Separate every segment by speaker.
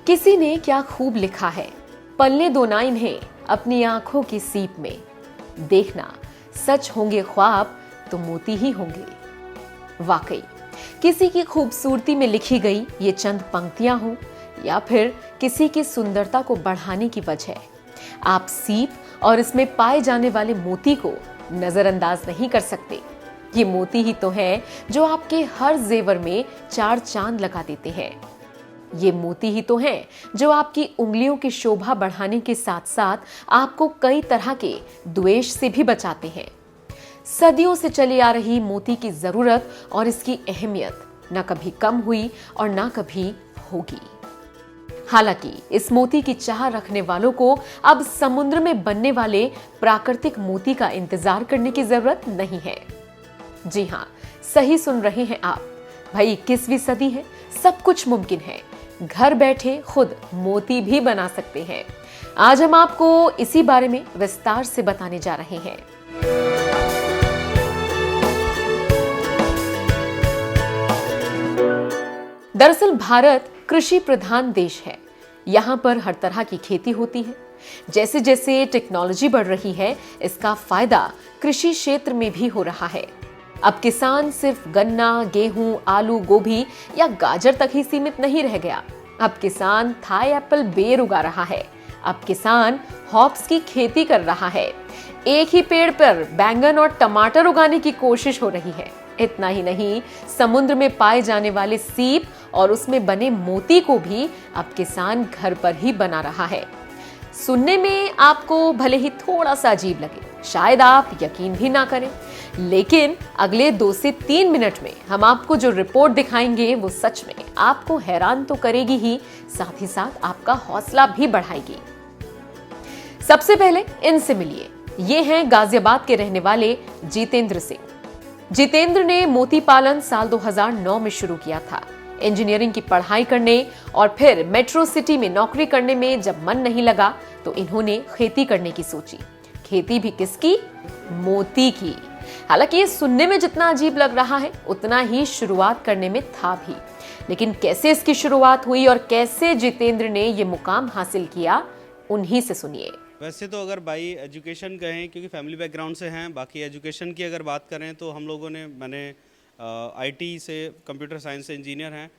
Speaker 1: किसी ने क्या खूब लिखा है, पलने दो ना इन्हें अपनी आंखों की सीप में। देखना सच होंगे ख्वाब तो मोती ही होंगे। वाकई किसी की खूबसूरती में लिखी गई ये चंद पंक्तियां हो या फिर किसी की सुंदरता को बढ़ाने की वजह, आप सीप और इसमें पाए जाने वाले मोती को नजरअंदाज नहीं कर सकते। ये मोती ही तो हैं जो आपके हर जेवर में चार चांद लगा देते हैं। ये मोती ही तो हैं जो आपकी उंगलियों की शोभा बढ़ाने के साथ साथ आपको कई तरह के द्वेष से भी बचाते हैं। सदियों से चली आ रही मोती की जरूरत और इसकी अहमियत न कभी कम हुई और न कभी होगी। हालांकि इस मोती की चाह रखने वालों को अब समुद्र में बनने वाले प्राकृतिक मोती का इंतजार करने की जरूरत नहीं है। जी हां, सही सुन रहे हैं आप। भाई 21वीं सदी है, सब कुछ मुमकिन है। घर बैठे खुद मोती भी बना सकते हैं। आज हम आपको इसी बारे में विस्तार से बताने जा रहे हैं। दरअसल भारत कृषि प्रधान देश है। यहाँ पर हर तरह की खेती होती है। जैसे जैसे टेक्नोलॉजी बढ़ रही है, इसका फायदा कृषि क्षेत्र में भी हो रहा है। अब किसान सिर्फ गन्ना, गेहूं, आलू, गोभी या गाजर तक ही सीमित नहीं रह गया। अब किसान थाई एप्पल बेर उगा रहा है। अब किसान हॉप्स की खेती कर रहा है। एक ही पेड़ पर बैंगन और टमाटर उगाने की कोशिश हो रही है। इतना ही नहीं, समुद्र में पाए जाने वाले सीप और उसमें बने मोती को भी अब किसान घर पर ही बना रहा है। सुनने में आपको भले ही थोड़ा सा अजीब लगे, शायद आप यकीन भी ना करें, लेकिन अगले 2 से 3 मिनट में हम आपको जो रिपोर्ट दिखाएंगे वो सच में आपको हैरान तो करेगी ही, साथ ही साथ आपका हौसला भी बढ़ाएगी। सबसे पहले इनसे मिलिए। ये हैं गाजियाबाद के रहने वाले जितेंद्र सिंह। जितेंद्र ने मोती पालन साल 2009 में शुरू किया था। इंजीनियरिंग की पढ़ाई करने और फिर मेट्रो सिटी में नौकरी करने में जब मन नहीं लगा तो इन्होंने खेती करने की सोची। खेती भी किसकी? मोती की। हालांकि ये सुनने में जितना अजीब लग रहा है उतना ही शुरुआत करने में था भी। लेकिन कैसे इसकी शुरुआत हुई और कैसे जितेंद्र ने ये मुकाम हासिल किया, उन्हीं से सुनिए।
Speaker 2: वैसे तो अगर बाई एजुकेशन कहें, क्योंकि फैमिली बैकग्राउंड से हैं, बाकी एजुकेशन की अगर बात करें तो हम लोगों ने मैंने आईटी से कंप्यूटर साइंस से इंजीनियर हैं।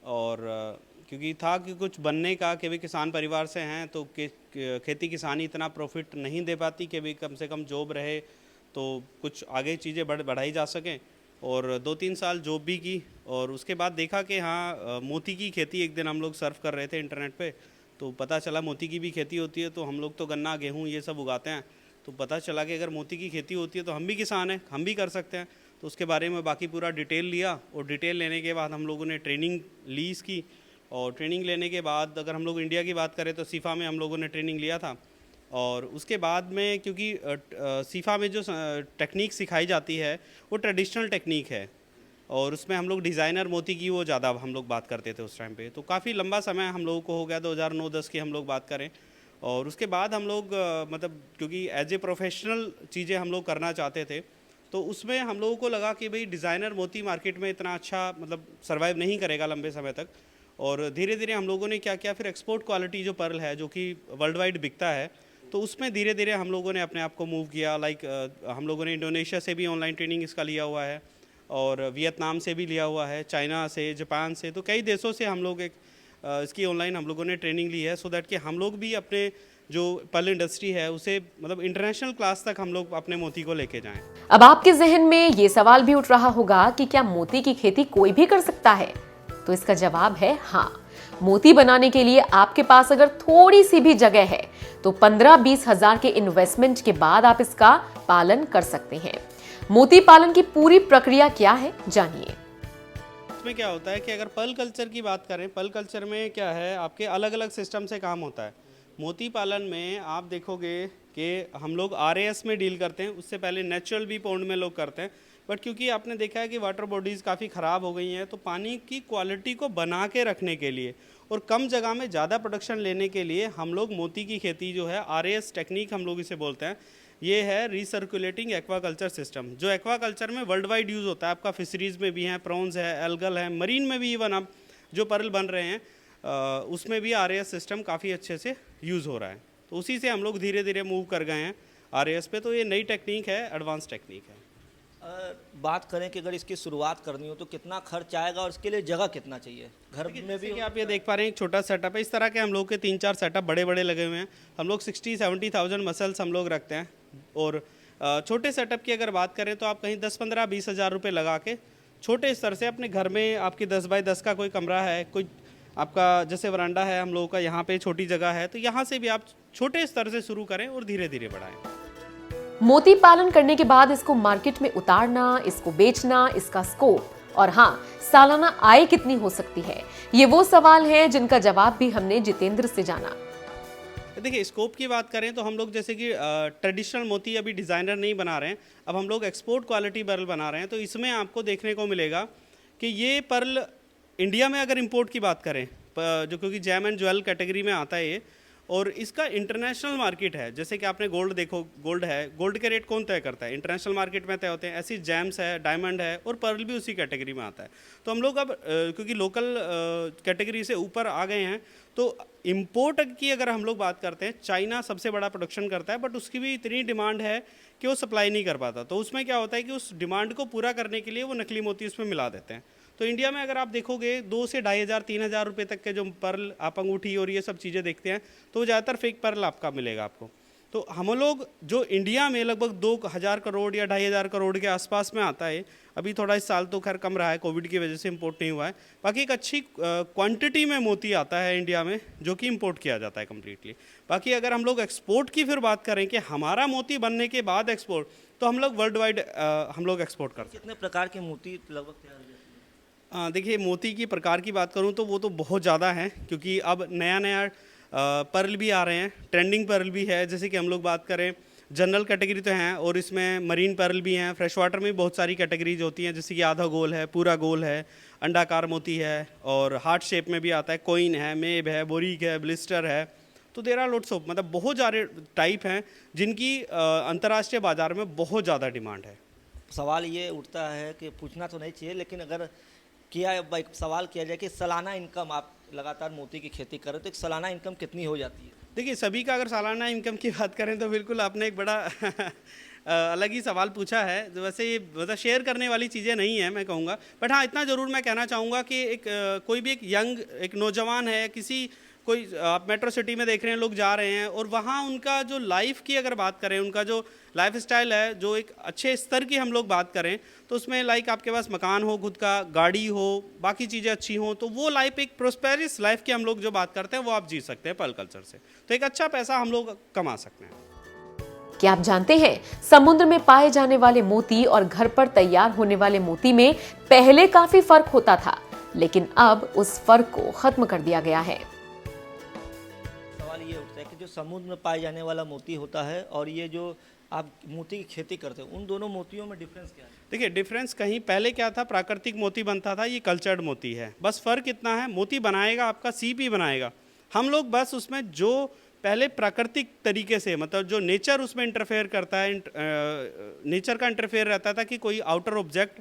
Speaker 2: और क्योंकि था कि कुछ बनने का कि भी किसान परिवार से हैं तो खेती किसानी इतना प्रॉफिट नहीं दे पाती कि भी कम से कम जॉब रहे तो कुछ आगे चीज़ें बढ़ाई जा सकें। और 2-3 साल जॉब भी की और उसके बाद देखा कि हाँ, मोती की खेती एक दिन हम लोग सर्फ कर रहे थे इंटरनेट पे, तो पता चला मोती की भी खेती होती है। तो हम लोग तो गन्ना, गेहूँ ये सब उगाते हैं, तो पता चला कि अगर मोती की खेती होती है तो हम भी किसान हैं, हम भी कर सकते हैं। तो उसके बारे में बाकी पूरा डिटेल लिया और डिटेल लेने के बाद हम लोगों ने ट्रेनिंग ली इसकी। और ट्रेनिंग लेने के बाद अगर हम लोग इंडिया की बात करें तो सीफा में हम लोगों ने ट्रेनिंग लिया था। और उसके बाद में क्योंकि सीफा में जो टेक्निक सिखाई जाती है वो ट्रेडिशनल टेक्निक है और उसमें हम लोग डिज़ाइनर मोती की वो ज़्यादा हम लोग बात करते थे उस टाइम पे। तो काफ़ी लंबा समय हम लोगों को हो गया, 2009-10 की हम लोग बात करें। और उसके बाद हम लोग मतलब क्योंकि एज ए प्रोफेशनल चीज़ें हम लोग करना चाहते थे, तो उसमें हम लोगों को लगा कि भाई डिज़ाइनर मोती मार्केट में इतना अच्छा मतलब सर्वाइव नहीं करेगा लंबे समय तक। और धीरे धीरे हम लोगों ने क्या किया, फिर एक्सपोर्ट क्वालिटी जो पर्ल है जो कि वर्ल्ड वाइड बिकता है, तो उसमें धीरे धीरे हम लोगों ने अपने आप को मूव किया। लाइक हम लोगों ने इंडोनेशिया से भी ऑनलाइन ट्रेनिंग इसका लिया हुआ है और वियतनाम से भी लिया हुआ है, चाइना से, जापान से, तो कई देशों से हम लोग इसकी ऑनलाइन हम लोगों ने ट्रेनिंग ली है, सो दैट कि हम लोग भी अपने जो पर्ल इंडस्ट्री है उसे मतलब इंटरनेशनल क्लास तक हम लोग अपने मोती को लेके जाएं।
Speaker 1: अब आपके जहन में ये सवाल भी उठ रहा होगा कि क्या मोती की खेती कोई भी कर सकता है? तो इसका जवाब है हाँ। मोती बनाने के लिए आपके पास अगर थोड़ी सी भी जगह है तो 15-20 हजार के इन्वेस्टमेंट के बाद आप इसका पालन कर सकते हैं। मोती पालन की पूरी प्रक्रिया क्या है, जानिए।
Speaker 2: इसमें क्या होता है कि अगर पर्ल कल्चर की बात करें, पर्ल कल्चर में क्या है, आपके अलग अलग सिस्टम से काम होता है। मोती पालन में आप देखोगे कि हम लोग RAS में डील करते हैं, उससे पहले नेचुरल बी पॉन्ड में लोग करते हैं। बट क्योंकि आपने देखा है कि वाटर बॉडीज़ काफ़ी ख़राब हो गई हैं, तो पानी की क्वालिटी को बना के रखने के लिए और कम जगह में ज़्यादा प्रोडक्शन लेने के लिए हम लोग मोती की खेती जो है, RAS टेक्निक हम लोग इसे बोलते हैं, ये है रिसर्कुलेटिंग एक्वाकल्चर सिस्टम, जो एक्वाकल्चर में वर्ल्ड वाइड यूज़ होता है। आपका फिशरीज़ में भी है, प्रॉन्स है, एल्गल है, मरीन में भी इवन अब जो पर्ल बन रहे हैं उसमें भी RAS सिस्टम काफ़ी अच्छे से यूज़ हो रहा है। तो उसी से हम लोग धीरे धीरे मूव कर गए हैं RAS पे। तो ये नई टेक्निक है, एडवांस टेक्निक है।
Speaker 3: बात करें कि अगर इसकी शुरुआत करनी हो तो कितना खर्च आएगा और इसके लिए जगह कितना चाहिए? घर में भी
Speaker 2: कि आप ये देख पा रहे हैं एक छोटा सेटअप है। इस तरह के हम लोग के 3-4 सेटअप बड़े बड़े लगे हुए हैं। हम लोग 60-70,000 मसल्स हम लोग रखते हैं। और छोटे सेटअप की अगर बात करें तो आप कहीं 10-15-20 हज़ार रुपये लगा के छोटे स्तर से अपने घर में, आपकी 10 बाई 10 का कोई कमरा है, कोई आपका जैसे वरांडा है हम लोगों का, यहाँ पे छोटी जगह है, तो यहाँ से भी आप छोटे स्तर से शुरू करें और धीरे धीरे बढ़ाएं।
Speaker 1: मोती पालन करने के बाद इसको मार्केट में उतारना, इसको बेचना, इसका स्कोप और हाँ, सालाना आय कितनी हो सकती है, ये वो सवाल हैं जिनका जवाब भी हमने जितेंद्र से जाना।
Speaker 2: देखिए, स्कोप की बात करें तो हम लोग जैसे कि ट्रेडिशनल मोती अभी डिज़ाइनर नहीं बना रहे हैं, अब हम लोग एक्सपोर्ट क्वालिटी पर्ल बना रहे हैं। तो इसमें आपको देखने को मिलेगा कि ये पर्ल इंडिया में अगर इंपोर्ट की बात करें, जो क्योंकि जेम एंड ज्वेल कैटेगरी में आता है ये, और इसका इंटरनेशनल मार्केट है। जैसे कि आपने गोल्ड देखो, गोल्ड है, गोल्ड के रेट कौन तय करता है? इंटरनेशनल मार्केट में तय होते हैं। ऐसी जेम्स है, डायमंड है, और पर्ल भी उसी कैटेगरी में आता है। तो हम लोग अब क्योंकि लोकल कैटेगरी से ऊपर आ गए हैं, तो इंपोर्ट की अगर हम लोग बात करते हैं, चाइना सबसे बड़ा प्रोडक्शन करता है, बट उसकी भी इतनी डिमांड है कि वो सप्लाई नहीं कर पाता। तो उसमें क्या होता है कि उस डिमांड को पूरा करने के लिए वो नकली मोती उसमें मिला देते हैं। तो इंडिया में अगर आप देखोगे 2 से 2,500-3,000 रुपये तक के जो पर्ल, आप अंगूठी और ये सब चीज़ें देखते हैं, तो ज़्यादातर फेक पर्ल आपका मिलेगा आपको। तो हम लोग जो इंडिया में लगभग 2,000 करोड़ या 2,500 करोड़ के आसपास में आता है, अभी थोड़ा इस साल तो खैर कम रहा है, कोविड की वजह से इंपोर्ट नहीं हुआ है। बाकी एक अच्छी क्वांटिटी में मोती आता है इंडिया में, जो कि इंपोर्ट किया जाता है कम्प्लीटली। बाकी अगर हम लोग एक्सपोर्ट की फिर बात करें कि हमारा मोती बनने के बाद एक्सपोर्ट, तो हम लोग वर्ल्ड वाइड हम लोग एक्सपोर्ट करते हैं।
Speaker 3: कितने प्रकार के मोती लगभग तैयार हो जाते हैं?
Speaker 2: देखिए, मोती की प्रकार की बात करूं तो वो तो बहुत ज़्यादा है, क्योंकि अब नया नया पर्ल भी आ रहे हैं, ट्रेंडिंग पर्ल भी है। जैसे कि हम लोग बात करें, जनरल कैटेगरी तो हैं, और इसमें मरीन पर्ल भी हैं। फ्रेश वाटर में बहुत सारी कैटेगरीज होती हैं, जैसे कि आधा गोल है, पूरा गोल है, अंडाकार मोती है, और हार्ट शेप में भी आता है, कोइन है, मेब है, बोरीक है, ब्लिस्टर है। तो देर आर लोट्स ऑफ, मतलब बहुत सारे टाइप हैं जिनकी अंतर्राष्ट्रीय बाज़ार में बहुत ज़्यादा डिमांड है।
Speaker 3: सवाल ये उठता है कि पूछना तो नहीं चाहिए, लेकिन अगर एक सवाल किया जाए कि सालाना इनकम, आप लगातार मोती की खेती करें तो एक सालाना इनकम कितनी हो जाती है?
Speaker 2: देखिए, सभी का अगर सालाना इनकम की बात करें तो बिल्कुल आपने एक बड़ा अलग ही सवाल पूछा है। तो वैसे ये मतलब शेयर करने वाली चीज़ें नहीं है, मैं कहूँगा। बट हाँ, इतना ज़रूर मैं कहना चाहूँगा कि कोई भी एक यंग, एक नौजवान है, कोई आप मेट्रो सिटी में देख रहे हैं, लोग जा रहे हैं, और वहाँ उनका जो लाइफ की अगर बात करें, उनका जो लाइफ स्टाइल है, जो एक अच्छे स्तर की हम लोग बात करें, तो उसमें लाइक आपके पास मकान हो, खुद का गाड़ी हो, बाकी चीज़ें अच्छी हों, तो वो लाइफ एक प्रोस्पेरियस लाइफ की हम लोग जो बात करते हैं, वो आप जी सकते हैं पर्ल कल्चर से। तो एक अच्छा पैसा हम लोग कमा सकते हैं।
Speaker 1: क्या आप जानते हैं, समुद्र में पाए जाने वाले मोती और घर पर तैयार होने वाले मोती में पहले काफी फर्क होता था, लेकिन अब उस फर्क को खत्म कर दिया गया है।
Speaker 3: सवाल ये उठता है कि जो समुद्र में पाए जाने वाला मोती होता है और ये जो आप मोती की खेती करते हो, उन दोनों मोतियों में डिफरेंस क्या है?
Speaker 2: देखिए, डिफरेंस कहीं पहले क्या था, प्राकृतिक मोती बनता था, ये कल्चर्ड मोती है। बस फ़र्क इतना है, मोती बनाएगा आपका सीप ही बनाएगा। हम लोग बस उसमें जो पहले प्राकृतिक तरीके से, मतलब जो नेचर उसमें इंटरफेयर करता है, नेचर का इंटरफेयर रहता था कि कोई आउटर ऑब्जेक्ट,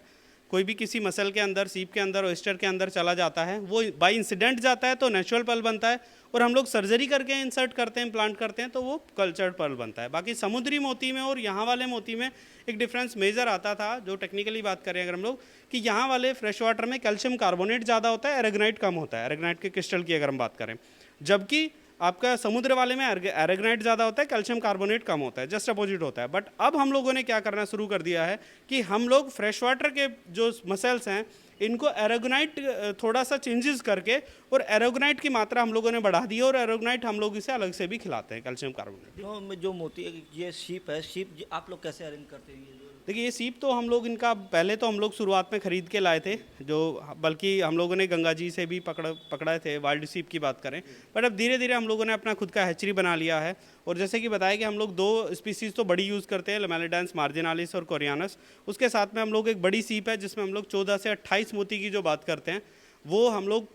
Speaker 2: कोई भी किसी मसल के अंदर, सीप के अंदर, ऑयस्टर के अंदर चला जाता है, वो बाई इंसिडेंट जाता है तो नेचुरल पर्ल बनता है, और हम लोग सर्जरी करके इंसर्ट करते हैं, इम्प्लांट करते हैं, तो वो कल्चर्ड पर्ल बनता है। बाकी समुद्री मोती में और यहाँ वाले मोती में एक डिफरेंस मेजर आता था, जो टेक्निकली बात करें अगर हम लोग, कि यहाँ वाले फ्रेश वाटर में कैल्शियम कार्बोनेट ज़्यादा होता है, एरेगनाइट कम होता है, एरेगनाइट के क्रिस्टल की अगर हम बात करें, जबकि आपका समुद्र वाले में एरेगनाइट ज़्यादा होता है, कैल्शियम कार्बोनेट कम होता है, जस्ट अपोजिट होता है। बट अब हम लोगों ने क्या करना शुरू कर दिया है कि हम लोग फ्रेश वाटर के जो मसल्स हैं, इनको एरोगनाइट थोड़ा सा चेंजेस करके, और एरोगनाइट की मात्रा हम लोगों ने बढ़ा दी है, और एरोगनाइट हम लोग इसे अलग से भी खिलाते हैं, कैल्शियम कार्बोनेट।
Speaker 3: जो मोती, ये शीप है, शीप आप लोग कैसे अरेंज करते हैं?
Speaker 2: देखिए, ये सीप तो हम लोग इनका पहले तो हम लोग शुरुआत में ख़रीद के लाए थे, जो बल्कि हम लोगों ने गंगा जी से भी पकड़ाए थे, वाइल्ड सीप की बात करें। बट अब धीरे धीरे हम लोगों ने अपना खुद का हैचरी बना लिया है, और जैसे कि बताया कि हम लोग 2 स्पीसीज़ तो बड़ी यूज़ करते हैं, लमेलिडेंस मार्जिनालिस और कोरियानस। उसके साथ में हम लोग एक बड़ी सीप है जिसमें हम लोग 14 से 28 मोती की जो बात करते हैं, वो हम लोग,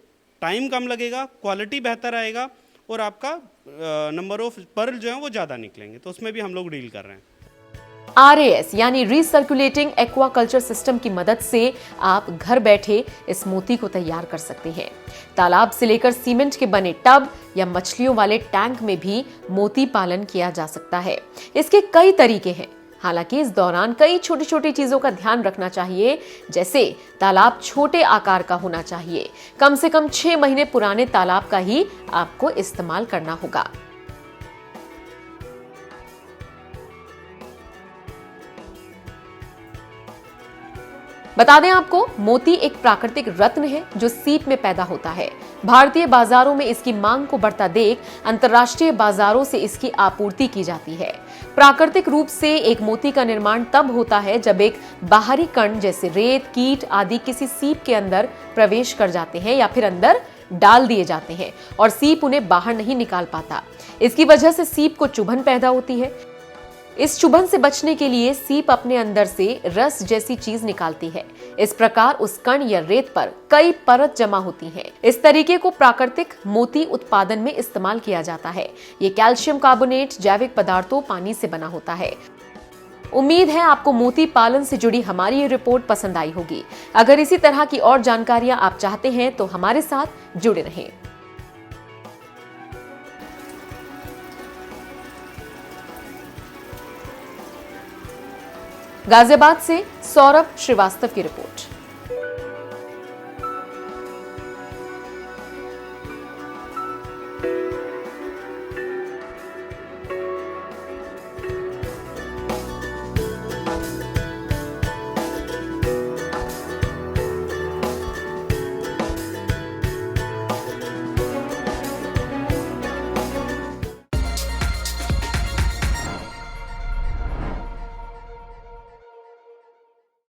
Speaker 2: टाइम कम लगेगा, क्वालिटी बेहतर आएगा, और आपका नंबर ऑफ पर्ल जो है वो ज़्यादा निकलेंगे, तो उसमें भी हम लोग डील कर रहे हैं।
Speaker 1: RAS यानी रिसर्कुलेटिंग एक्वाकल्चर सिस्टम की मदद से आप घर बैठे इस मोती को तैयार कर सकते हैं। तालाब से लेकर सीमेंट के बने टब या मछलियों वाले टैंक में भी मोती पालन किया जा सकता है। इसके कई तरीके हैं, हालांकि इस दौरान कई छोटी छोटी चीजों का ध्यान रखना चाहिए, जैसे तालाब छोटे आकार का होना चाहिए, कम से कम 6 महीने पुराने तालाब का ही आपको इस्तेमाल करना होगा। बता दें आपको, मोती एक प्राकृतिक रत्न है जो सीप में पैदा होता है। भारतीय बाजारों में इसकी मांग को बढ़ता देख अंतर्राष्ट्रीय बाजारों से इसकी आपूर्ति की जाती है। प्राकृतिक रूप से एक मोती का निर्माण तब होता है जब एक बाहरी कण जैसे रेत, कीट आदि किसी सीप के अंदर प्रवेश कर जाते हैं या फिर अंदर डाल दिए जाते हैं और सीप उन्हें बाहर नहीं निकाल पाता। इसकी वजह से सीप को चुभन पैदा होती है। इस चुभन से बचने के लिए सीप अपने अंदर से रस जैसी चीज निकालती है। इस प्रकार उस कण या रेत पर कई परत जमा होती हैं। इस तरीके को प्राकृतिक मोती उत्पादन में इस्तेमाल किया जाता है। ये कैल्शियम कार्बोनेट जैविक पदार्थों पानी से बना होता है। उम्मीद है आपको मोती पालन से जुड़ी हमारी ये रिपोर्ट पसंद आई होगी। अगर इसी तरह की और जानकारियां आप चाहते हैं तो हमारे साथ जुड़े रहें। गाजियाबाद से सौरभ श्रीवास्तव की रिपोर्ट।